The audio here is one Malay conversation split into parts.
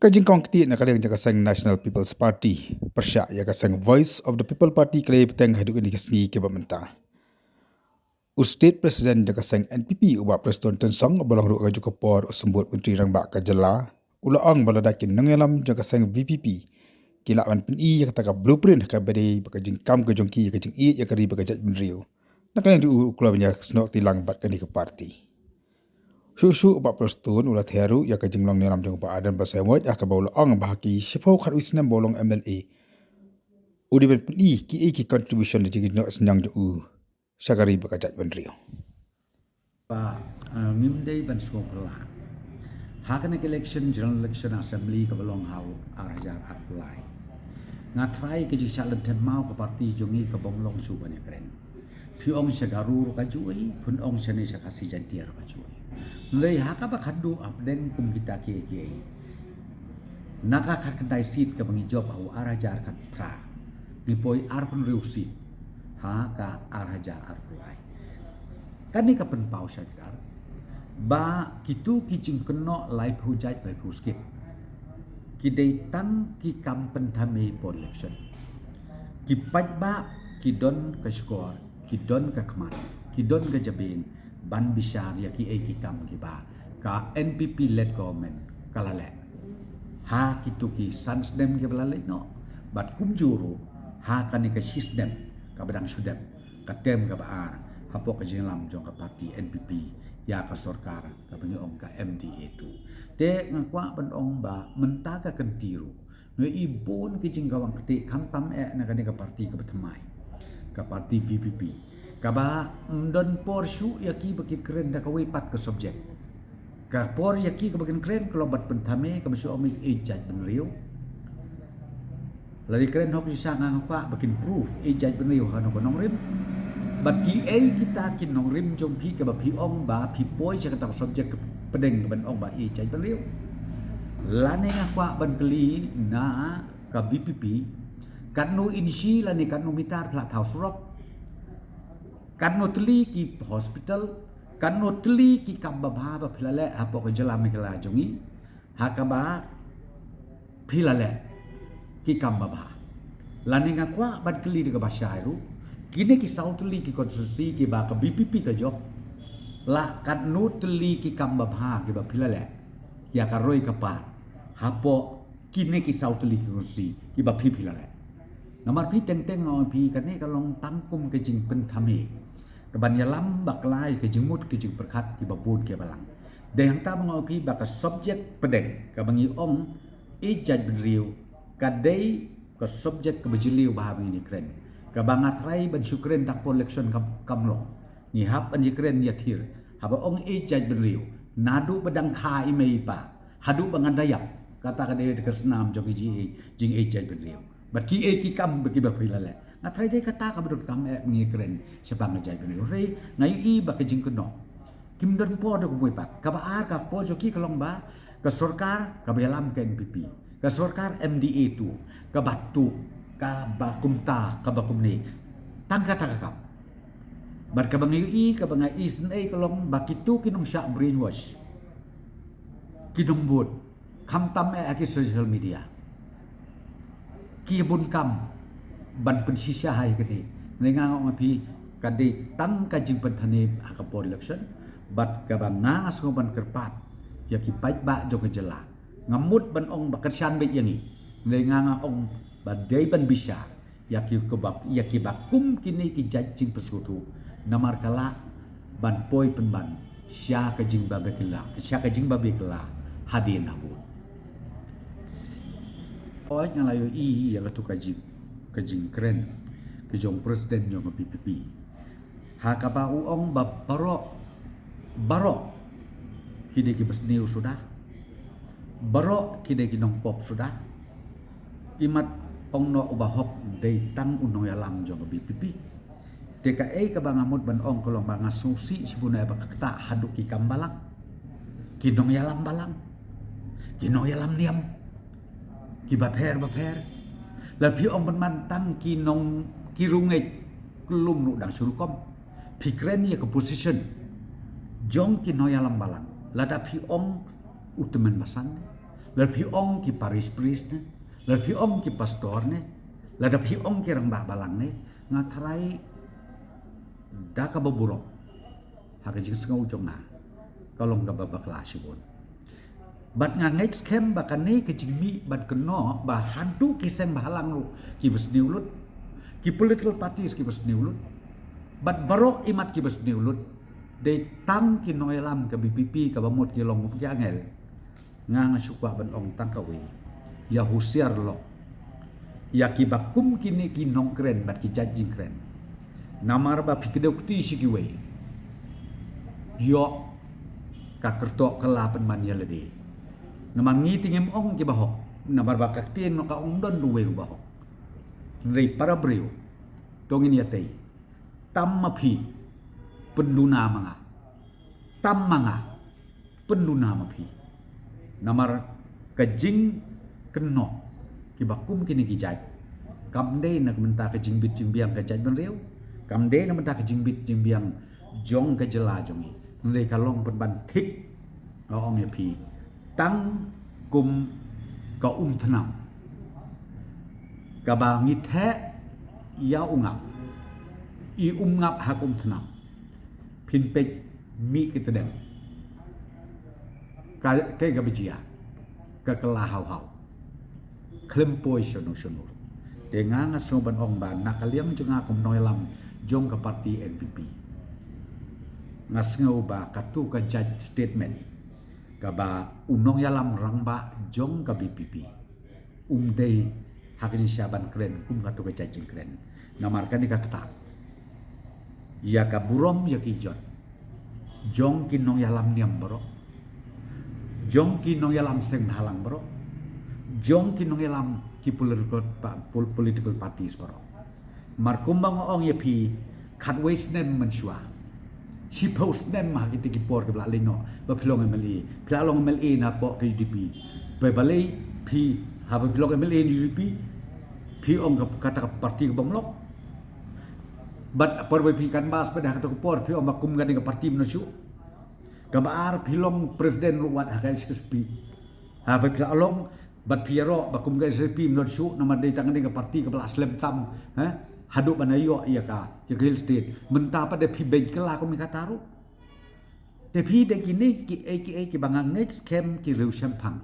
Kajing kong kiti na kaling jaga sang National People's Party. Persya jaga sang Voice of the People Party kali petang haduk ini kesengi ke bamenta. State President jaga sang NPP ubah Preston Tensong balang ruk kaju kepor sembut menteri rang bak kajela. Ulaang baladakin nangelam jaga sang VPP. Kila wan PNI yang kata blueprint ka beri bakajing kam ke jongki kajing i ya kari bakajat benriu. Nak kaling du kula banyak senok tilang bat kani ke parti. Susu upak Preston ulat heru ya kajing long niram jong pa adan basemot ya ka baula ang bahaki sipau khat wisnam bolong MLA. Udi ben PNI ki contribution di jigin nok senyang jo Syakari bakajat benriu. Pak ngimdei ban sko pela. Hakan election general election assembly ka belong hau arajar apply. Ngatrai ke jik salan ten mau ke parti jongi ke bonglong su ban keren. Piong segaru ka jui pun ong sene sakasi jantiar ka jui. Lei haka ba khadu apden kum kita ke. Naka khat kendai sit ke bangi job hau arajar kat pra. Ni poi ar pun riusi. Haka arajar apply. Kan ni kapan pau syadar. Ba kitu kicing keno live hujat live huskip. Kidai tang ki kampen thame por election. Ki ba kidon ke skor, kidon ke kemat, kidon ke jabin ban bisar ya ki ki kam ki ba ka NPP led government kalale. Ha kitu ki sansdem ke balale no. Bat kumjuru ha kan ke sistem ka bedang sudem ka tem ka baar hapok ke jenglam jong ka parti NPP ya ka sorkar ka bangi ong ka MDA tu te ngakwa ban ong ba mentaka kentiru no ibon ke jinggawang kete kantam na kani ka parti ka betmai ka parti VPP ka ba don porsyu yaki bakit keren da ka wipat ka subjek ka por yaki ka bakin keren kalau bat pentame ka masuk omi ejat benriu lari keren hok isa ngakwa bakin proof ejat benriu kan ko nongrim bagi kita kinong rim jom pi ke bapi ong ba pi poi cakap tak subjek pedeng ban ong ba cai beliau lane ngakwa ban keli na ka BPP kanu inisi lane kanu mitar plat house rock kanu teli ki hospital kanu teli ki kambaba ba pilale apa ke jelam kala jongi hakaba pilale ki kambaba lane ngakwa ban keli de bahasa iru kini ki sautuli ki konstitusi ki ba ka BPP ka job la kan nutli ki kamba bha ki ba pilale ya ka roi ka pa hapo kini ki sautuli ki konstitusi ki ba pilale nomor pi teng ngau pi kan ni ka long tangkum ke jing pen thame ka ban ya lam bak lai ke jing mut ke jing perkhat ki ba bun ke balang de yang ta ngau pi ba ka subject pedeng ka bangi ong e jaj benriu ka dei ka subject ke bejiliu ba ni kren kabangat rai ban syukren tak election kamlo ni hap an jikren ya thir haba ong e jaj benriu nadu bedang kha imei pa hadu bangan dayak kata ka de ke senam jogi ji jing e jaj benriu bat ki e ki kam bagi ba pilale ngat rai de kata ka bedut kam e ngi kren sepang jaj benriu re ngai i ba ke jing keno kim don po do ko pa ka ba ar ka po joki kalong ba ka sorkar ka belam ke NPP ka sorkar MDA tu ka batu ka bakumta ka bakumni tangka takakap bar ka bangi ka bangai isen ay kalong bakitu kinong sya brainwash kinong bud kamtam ay aki social media kibun kam ban pensisya hay kadi nangangong api kadi tang kajing penthane akapor election bat ka bangas ngoban kerpat yaki pait ba jo kejela ngamut ban ong bakersan be yangi nanganga ong badai ban bisa yaki kebab yaki bakum kini ki jajing peskutu namar kala ban poi penban sya kajing babe kala hadin abu oi yang layu i yang tu kajing keren kejong presiden yang PPP hakaba uong barok hide ki besniu sudah barok hide ki nong pop sudah imat ong no ubahop day tang unong yalam jong BPP DKA ka bangamut ban ong kolong bangasusi sibuna ba kakta haduk ki kambalak kinong yalam balang kinong yalam niam ki bapher labi ong ban mantang kinong kirunget kelum nu dang surukom pikren ya ke position jong kinong yalam balang ladapi ong utemen basan la phi ong ki paris priest ne la phi ong ki pastor ne la da phi ong ki rang ba balang ne nga tharai da ka baburok ha ka jing sngau jong na ka long ka babakla sibon bat nga next camp ba kan ne ke jing mi bat keno ba hantu ki seng balang lu ki bus niulut ki political parties ki bus niulut bat barok imat ki bus niulut de tang ki noelam ka BPP ka bamot ki long ki angel nga sukwa ban ong tang ka we ya husiar lo ya ki bakum kini ki nong kren bat ki jajing kren namar ba pikideu ti si ki we yo ka kerto kelapan man ya ledi namang ngi tingem ong ki bahok namar ba ka tin ka ong don duwe bahok rei para breu tongin ya tei tam mapi penduna manga tam manga penduna mapi namar kajing keno ki bakum kini ki jaj kamde na menta ka jingbit jimbiang ka jaj benreu kamde na menta ka jingbit jimbiang jong ka jela jongi ndai kalong ban thik ong ya pi tang kum ka thnam ka ba ngi the ya ungap i ngap ha thnam pin pek mi kita dem ka te ga bijia ka kala hau hau klempoi sono sono dengan ngaso ban ong ban nakaliang junga kum noilam jong ka parti NPP ngasngau ba katu ka judge statement ka ba unong yalam rang ba jong ka BPP dei hakin syaban kren kum katu ka judge kren namarkan ka ketat ya ka burom ya ki jot jong ki nong yalam niam bro jong ki nong yalam seng halang bro jong ki nong yalam ki political parties bro markumbang ong ya pi khat waste nem mansua si post nem ma ki ki por ke bla lino ba phlong MLA phlong MLA na po ke UDP ba balai pi ha ba phlong MLA ni UDP pi ong kata parti ke bonglok bat perbai kan bas pada kata kupor phi makum gan dengan parti menuju gabar pilong presiden ruwat hakan SSP ha ba pila along bat piero bakum gan SSP menuju nama dei tangan dengan parti ke belas lem tam ha hadu banayo iya ka ya hill state menta pada phi ben kala ko mi kataru de phi de kini ki ki bangang next camp ki riu champang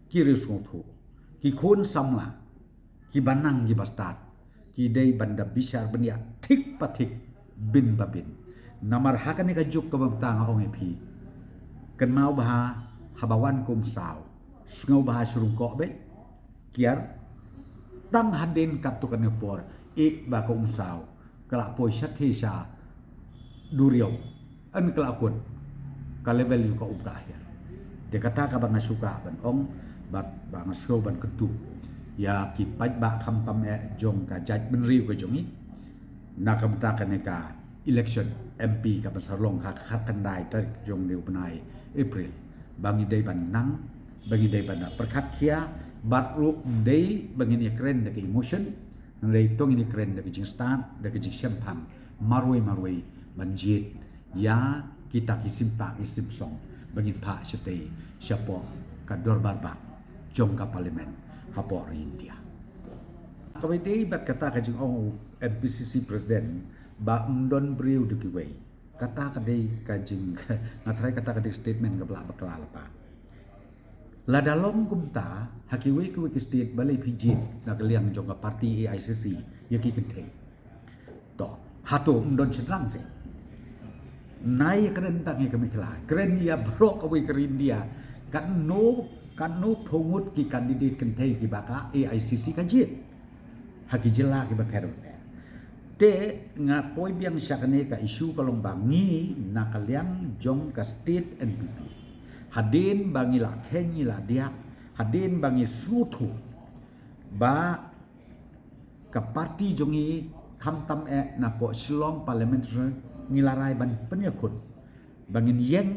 ki riu songthu ki khon samla ki banang ki bastad ki dei banda bisar benia thik pathik bin babin namar hakan ka juk ka bangtang ong epi kan mau bah habawan kum saw sngau bah surung ko be kiar tang haden katu kan por e ba kum saw kala poi sathe sa duriau an kala kun ka level yu ka ubrahir de kata ka bang suka ban ong bat bang sngau ban ketu ya ki paj ba kham pam jong ka jaj ben riu ka jongi na kam ta kan ka election MP ka pasar long ha khat kan dai ta jong riu benai April bangi dei ban nang bangi dei ban perkhat khia bat ru dei bangi ni kren de emotion rei tong ni kren de jing start de jing champam marwei banjit ya kita ki simpa isim song bangi pha chete chapo ka dor barba jong ka parlimen Hapor India. Komite bat kata ka jing ong MPCC president ba undon briu de kiwei. Kata ka dei ka jing ngatrai kata ka dei statement ka bla bakla pa. La dalong kumta hakiwei ku ki state balai pijit na kaliang jong ka parti AICC yaki kentei. To hato undon senang se. Nai keren tangi kami kala. Keren ya bro ka we ke India kan no pungut ki kandidat kentai ki baka AICC kajit haki jela ki baper te nga poi biang syakane ka isu kalong bangi na kaliang jong ka state NPP hadin bangi la kenyi la dia hadin bangi sutu ba ka parti jongi kamtam na po silong parliamentary nilarai ban penyakut bangin yeng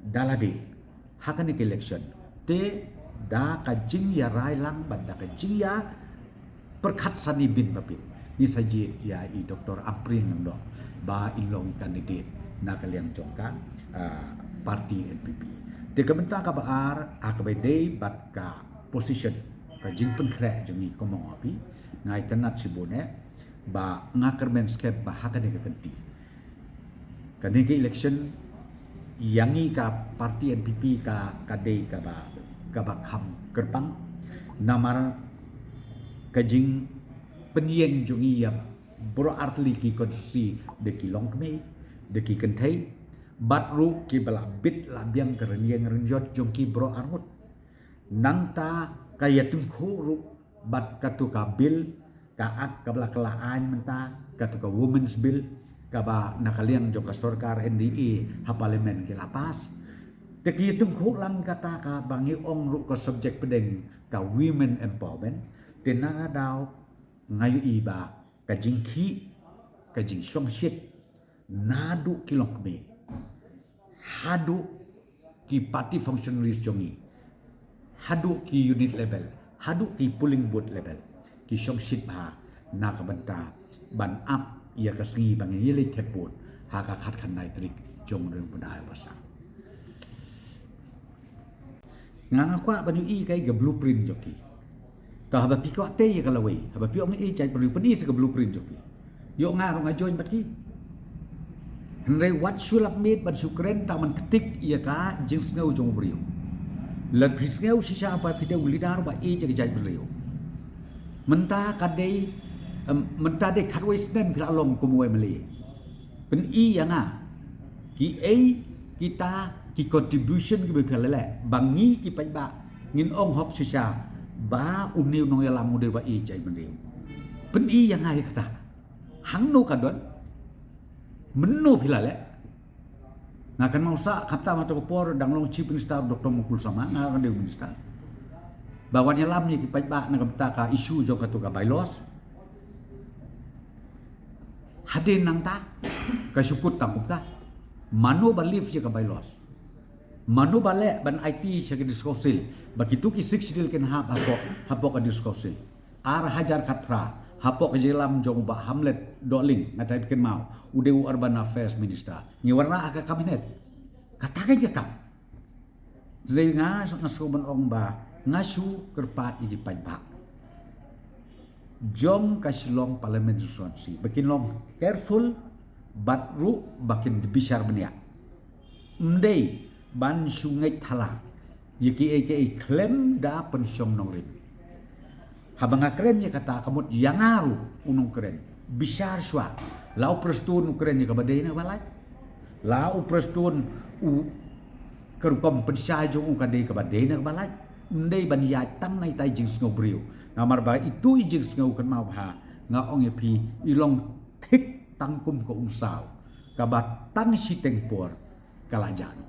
dalade hakan ke election te da ka jing ya rai lang banda ka jing ya perkhat sani bin babin ni saji ya i Dr. Aprin ng do ba ilong kandidat na kaliang jongka parti NPP de ka benta ka baar a ka be dei bat ka position ka jing pen kre jong ni komong api ngai tanat sibone ba ngakar men skep ba haka de ka kenti ka ni election yangi ka parti NPP ka dei ka ba kham kerpang namar ka jing penyen jong i ya bro artli ki konstitusi de ki long kme de ki kentai bat ru ki bala bit la biang kerenian renjot jong ki bro armut nang ta kaya tungku ru bat katu ka bil ka ak ka bala kelaan menta katu ka women's bill ka ba nakaliang jong ka sarkar NDA ha parlimen ki lapas te ki tungku lang kata ka bangi ong ru ka subject pedeng ka women empowerment tenanga daw ngayu iba ka jingki ka jing shong shit nadu kilong kme hadu ki party functionaries jongi hadu ki unit level hadu ki polling booth level ki shong shit ha na ka banta ban up ia ka sngi bang ye le teput ha ka khat khan nai trik jong reng punai basa nganga kwa banyu i kai ga blueprint joki ta haba pi ko te ya kala wei haba pi ong e chai pari pani se ka blueprint joki yo nga ro nga join bat ki Henry wat sulap made ban sukren taman ketik ia ka jing snau jong brio lan prisngeu sisa apa pidau lidar ba e jai jai brio menta kadai menta de khatwei snen phila long kumwe mali pen i yang ki a kita ki contribution ki be phela le bangi ki pai ba ngin ong hok sisa ba uniu nong yalam mude ba i jai brio pen i yang ai kata hang no kadon menu pila le ngakan mausa kapta mata kopor dang long chief minister Dr. Mukul Sama ngakan dia minister bawanya lamnya ki pajba na kapta ka isu jo ka to ka bylaws hadin nang ta ka sukut tang ka manu believe je ka bylaws manu bale ban IT che ka diskosil bakitu ki 6 dil ken hapok ka diskosil ar hajar khatra hapok jelam jong ba Hamlet Doling ngatai ken mau udeu urban affairs minister ni warna aka kabinet katakan je kam zai nga ngasuban ong ba ngasu kerpat iji pajba jong kasilong parliament constituency bakin long careful but ru bakin bisar benia ndei ban sungai thala yiki eke claim da pensiong nongrim habang keren je kata kamut yang aru unong keren bisar swa lau prestun keren je kabadai na balai lau prestun u kerukom pensai jong kadai kabadai na balai ndai ban ya tang nai tai jing sngo brio ngamar ba itu jing sngo kan mau ha nga ong epi ilong thik tangkum ko umsau kabat tang si tengpor kalajano